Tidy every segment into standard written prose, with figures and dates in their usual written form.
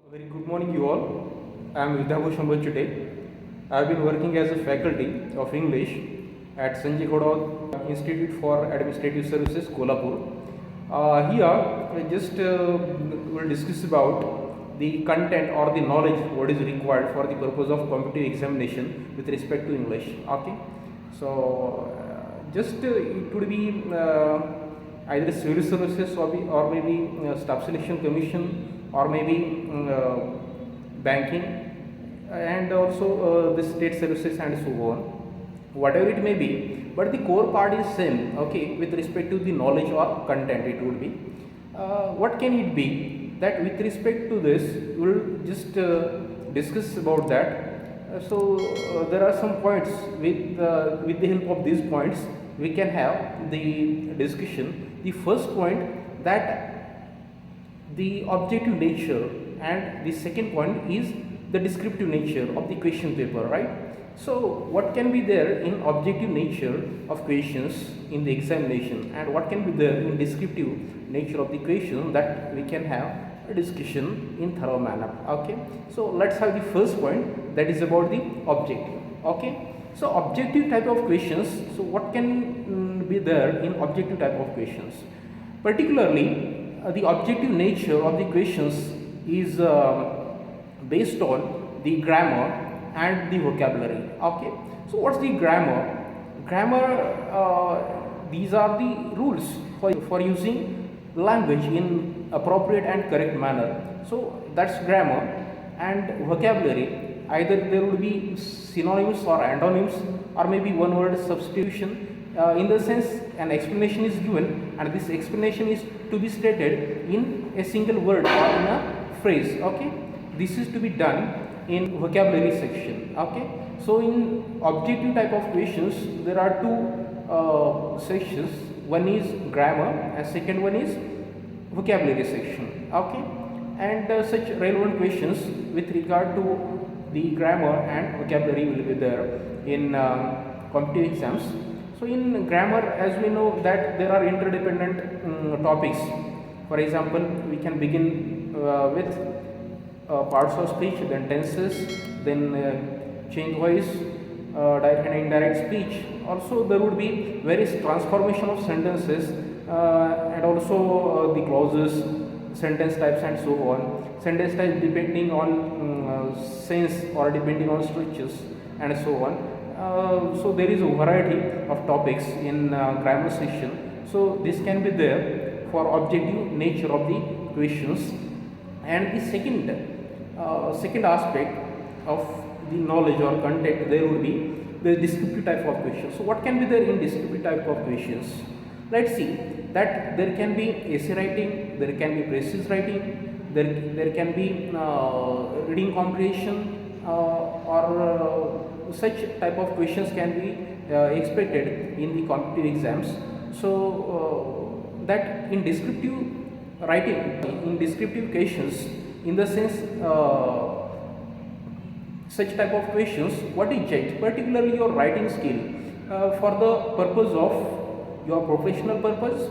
Very good morning, you all. I am Vidhabhushan today. I have been working as a faculty of English at Sanjay Gowda Institute for Administrative Services, Kolhapur. Here, I just will discuss about the content or the knowledge what is required for the purpose of competitive examination with respect to English. Okay, so just it would be either civil services or maybe staff selection commission or maybe banking and also the state services and so on, whatever it may be, but the core part is same. Okay, with respect to the knowledge or content, it would be what can it be that with respect to this we'll just discuss about that. There are some points with the help of these points we can have the discussion. The first point, that the objective nature, and the second point is the descriptive nature of the question paper, right? So what can be there in objective nature of questions in the examination, and what can be there in descriptive nature of the question, that we can have a discussion in thorough manner. Okay, so let's have the first point, that is about the objective. Okay, so objective type of questions. So what can be there in objective type of questions? Particularly the objective nature of the questions is based on the grammar and the vocabulary. Okay, so what's the grammar? These are the rules for using language in appropriate and correct manner. So that's grammar. And vocabulary, either there would be synonyms or antonyms, or maybe one word substitution. In the sense, an explanation is given and this explanation is to be stated in a single word or in a phrase. Okay, this is to be done in vocabulary section. Okay, so in objective type of questions there are two sections. One is grammar and second one is vocabulary section. Okay, and such relevant questions with regard to the grammar and vocabulary will be there in competitive exams. So in grammar, as we know that there are interdependent topics. For example, we can begin with parts of speech, then tenses, then change voice, direct and indirect speech. Also there would be various transformation of sentences and also the clauses, sentence types and so on. Sentence types depending on sense or depending on structures and so on. So there is a variety of topics in grammar section. So this can be there for objective nature of the questions. And the second aspect of the knowledge or content, there would be the descriptive type of questions. So what can be there in descriptive type of questions? Let's see that there can be essay writing, there can be precise writing, there can be reading comprehension or such type of questions can be expected in the competitive exams. So that in descriptive writing, in descriptive questions, in the sense such type of questions, what is judged? Particularly your writing skill for the purpose of your professional purpose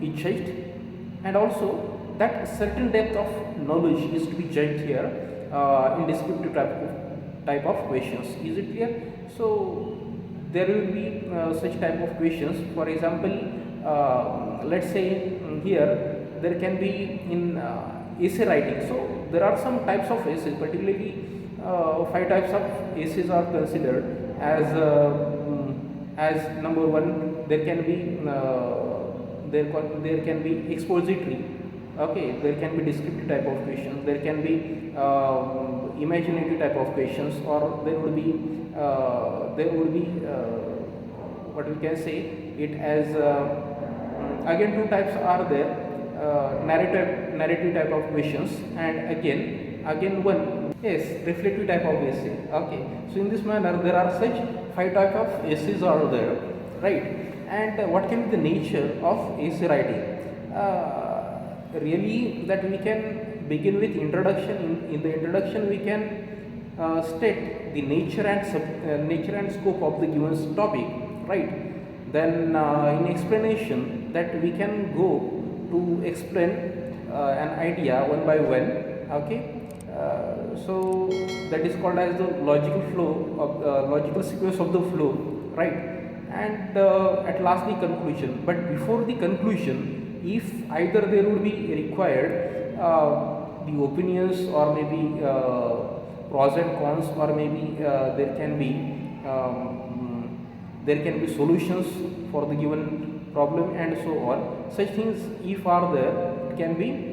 is judged, and also that certain depth of knowledge is to be judged here in descriptive type of questions. Is it clear? So there will be such type of questions. For example, let's say here there can be in essay writing. So there are some types of essays, particularly 5 types of essays are considered as number one. There can be there can be expository. Okay, there can be descriptive type of questions, there can be imaginative type of questions, or there would be what we can say it as again two types are there, narrative type of questions, and again one, yes, reflective type of essay. Okay, so in this manner there are such 5 type of essays are there, right? And what can be the nature of essay writing? Really, that we can begin with introduction. In the introduction we can state the nature and scope of the given topic, right? Then in explanation, that we can go to explain an idea one by one. Okay, So that is called as the logical flow of logical sequence of the flow, right? And at last the conclusion. But before the conclusion, if either there would be required the opinions, or maybe pros and cons, or maybe there can be solutions for the given problem and so on. Such things, if are there, it can be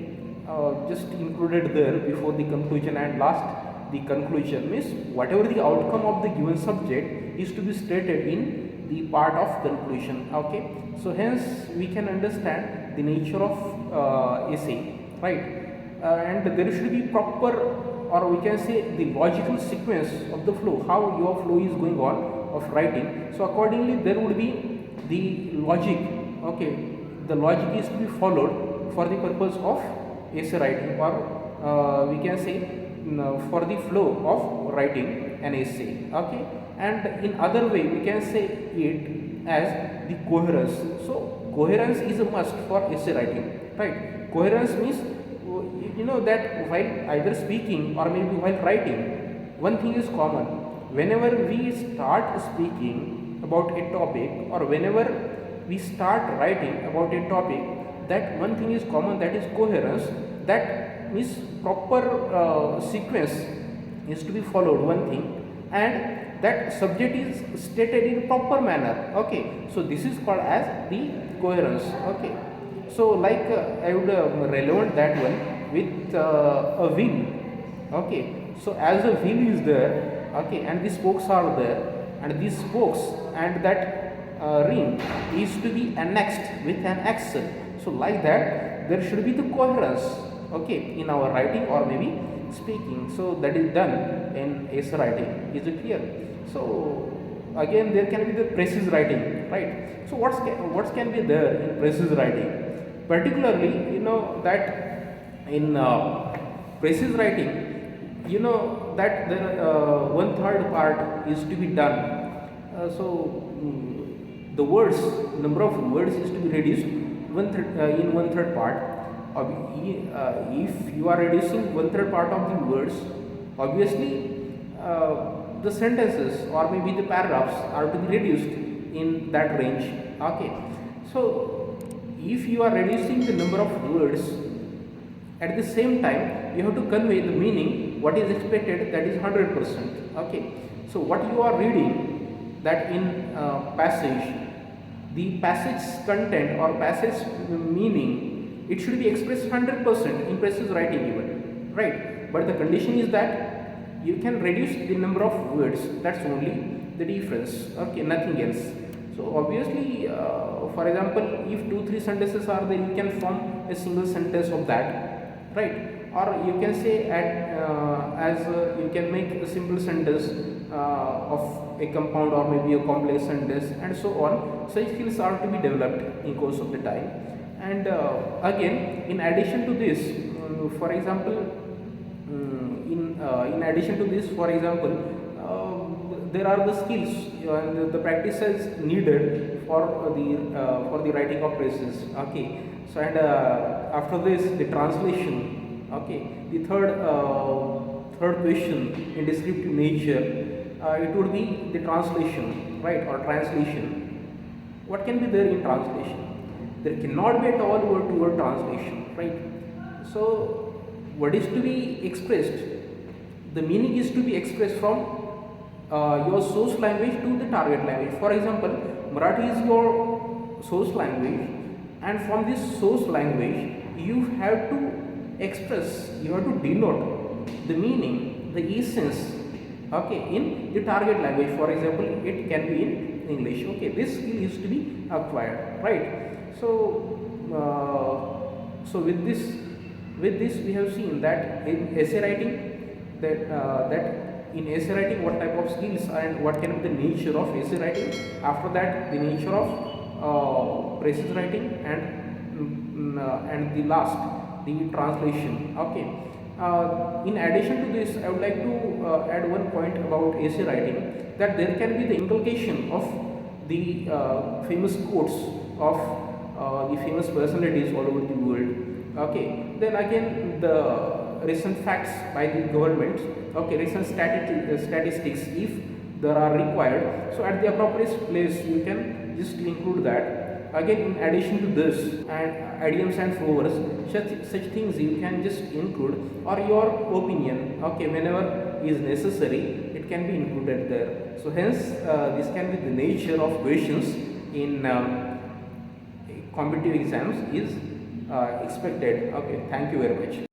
just included there before the conclusion. And last, the conclusion means whatever the outcome of the given subject is to be stated in the part of conclusion. Okay, so hence we can understand the nature of essay, right? And there should be proper, or we can say the logical sequence of the flow, how your flow is going on of writing. So accordingly there would be the logic. Okay, the logic is to be followed for the purpose of essay writing, or we can say for the flow of writing an essay. Okay, and in other way we can say it as the coherence. So coherence is a must for essay writing, right? Coherence means, you know, that while either speaking or maybe while writing, one thing is common. Whenever we start speaking about a topic, or whenever we start writing about a topic, that one thing is common, that is coherence. That means proper sequence is to be followed, one thing, and that subject is stated in proper manner. Okay, so this is called as the coherence. Okay, so like I would relevant that one with a wheel. Okay, so as a wheel is there, okay, and the spokes are there, and these spokes and that ring is to be annexed with an axle. So like that there should be the coherence, okay, in our writing or maybe speaking. So that is done in essay writing. Is it clear? So again there can be the precise writing, right? So what can be there in precise writing? Particularly, you know, that in precise writing, you know, that the one third part is to be done. The words, number of words is to be reduced in one third part. If you are reducing one third part of the words, obviously the sentences or maybe the paragraphs are to be reduced in that range. Okay, so if you are reducing the number of words, at the same time you have to convey the meaning what is expected, that is 100%. Okay, so what you are reading, that in passage, the passage content or passage meaning, it should be expressed 100% in precise writing even, right? But the condition is that you can reduce the number of words, that's only the difference. Okay, nothing else. So obviously, for example, if 2-3 sentences are there, you can form a single sentence of that, right? Or you can say you can make a simple sentence of a compound or maybe a complex sentence and so on. Such skills are to be developed in course of the time. And again, in addition to this, for example, in addition to this, for example, there are the skills and the practices needed for the writing of phrases. Okay, so and after this, the translation. Okay, the third question in descriptive nature, it would be the translation, right, or translation. What can be there in translation? There cannot be at all word-to-word translation, right? So what is to be expressed, the meaning is to be expressed from your source language to the target language. For example, Marathi is your source language, and from this source language you have to express, you have to denote the meaning, the essence, okay, in the target language. For example, it can be in English. Okay, this skill is to be acquired, right? So with this we have seen that in essay writing, that in essay writing what type of skills and what can be the nature of essay writing. After that, the nature of precise writing, and the last, the translation. Okay, in addition to this, I would like to add one point about essay writing, that there can be the inculcation of the famous quotes of the famous personalities all over the world. Okay, then again, recent facts by the government, okay, recent statistics if there are required. So at the appropriate place you can just include that. Again, in addition to this and idioms and proverbs, such things you can just include, or your opinion, okay, whenever is necessary it can be included there. So hence this can be the nature of questions in competitive exams is expected. Okay, thank you very much.